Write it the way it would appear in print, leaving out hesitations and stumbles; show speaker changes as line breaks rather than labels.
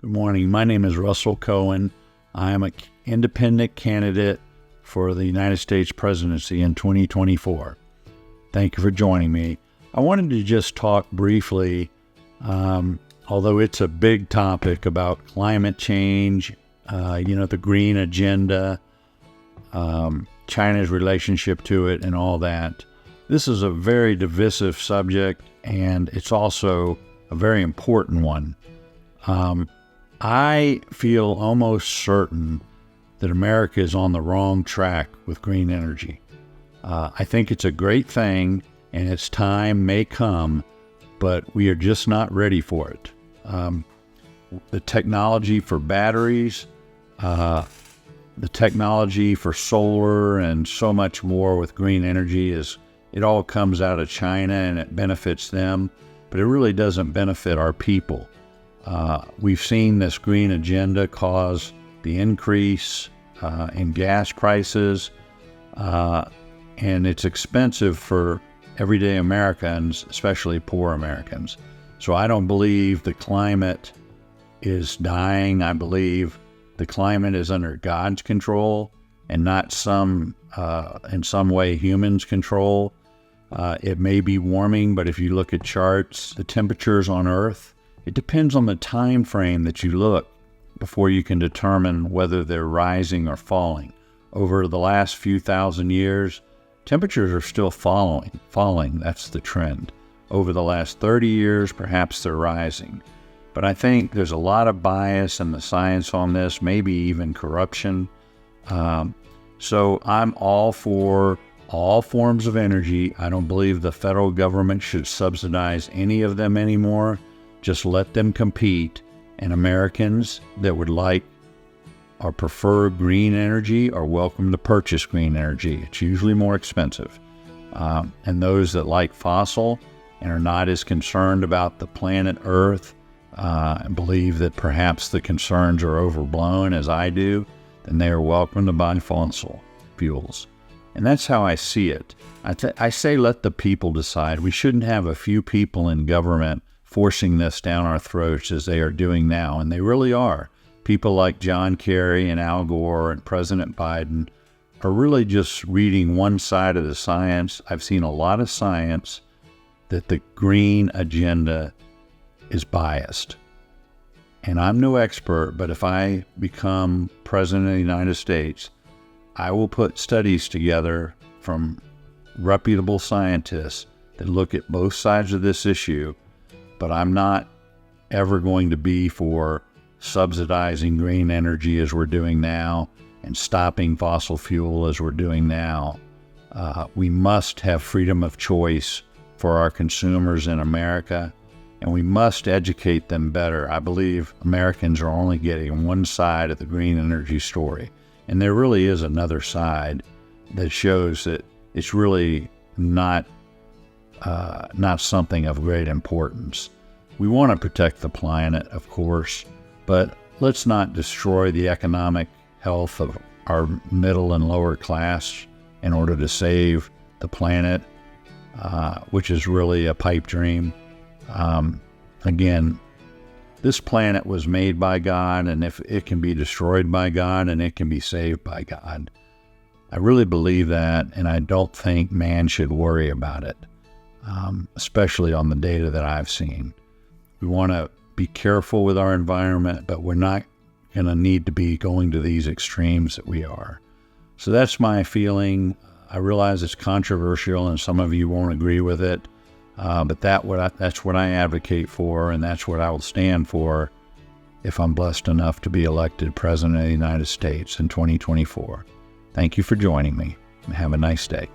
Good morning. My name is Russell Cohen. I am an independent candidate for the United States presidency in 2024. Thank you for joining me. I wanted to just talk briefly, although it's a big topic, about climate change, the green agenda, China's relationship to it, and all that. This is a very divisive subject, and it's also a very important one. I feel almost certain that America is on the wrong track with green energy. I think it's a great thing, and its time may come, but we are just not ready for it. The technology for batteries, the technology for solar, and so much more with green energy it all comes out of China and it benefits them, but it really doesn't benefit our people. We've seen this green agenda cause the increase in gas prices, and it's expensive for everyday Americans, especially poor Americans. So I don't believe the climate is dying. I believe the climate is under God's control and not in some way humans' control. It may be warming, but if you look at charts, the temperatures on Earth, it depends on the time frame that you look before you can determine whether they're rising or falling. Over the last few thousand years, temperatures are still falling. That's the trend. Over the last 30 years, perhaps they're rising. But I think there's a lot of bias in the science on this, maybe even corruption. So I'm all for all forms of energy. I don't believe the federal government should subsidize any of them anymore. Just let them compete, and Americans that would like or prefer green energy are welcome to purchase green energy. It's usually more expensive. And those that like fossil and are not as concerned about the planet Earth and believe that perhaps the concerns are overblown as I do, then they are welcome to buy fossil fuels. And that's how I see it. I say let the people decide. We shouldn't have a few people in government forcing this down our throats as they are doing now, and they really are. People like John Kerry and Al Gore and President Biden are really just reading one side of the science. I've seen a lot of science that the green agenda is biased. And I'm no expert, but if I become president of the United States, I will put studies together from reputable scientists that look at both sides of this issue. But I'm not ever going to be for subsidizing green energy as we're doing now and stopping fossil fuel as we're doing now. We must have freedom of choice for our consumers in America, and we must educate them better. I believe Americans are only getting one side of the green energy story, and there really is another side that shows that it's really not something of great importance. We want to protect the planet, of course, but let's not destroy the economic health of our middle and lower class in order to save the planet, which is really a pipe dream. Again, this planet was made by God, and if it can be destroyed by God, and it can be saved by God. I really believe that, and I don't think man should worry about it. Especially on the data that I've seen. We want to be careful with our environment, but we're not going to need to be going to these extremes that we are. So that's my feeling. I realize it's controversial and some of you won't agree with it, but that's what I advocate for, and that's what I will stand for if I'm blessed enough to be elected President of the United States in 2024. Thank you for joining me, and have a nice day.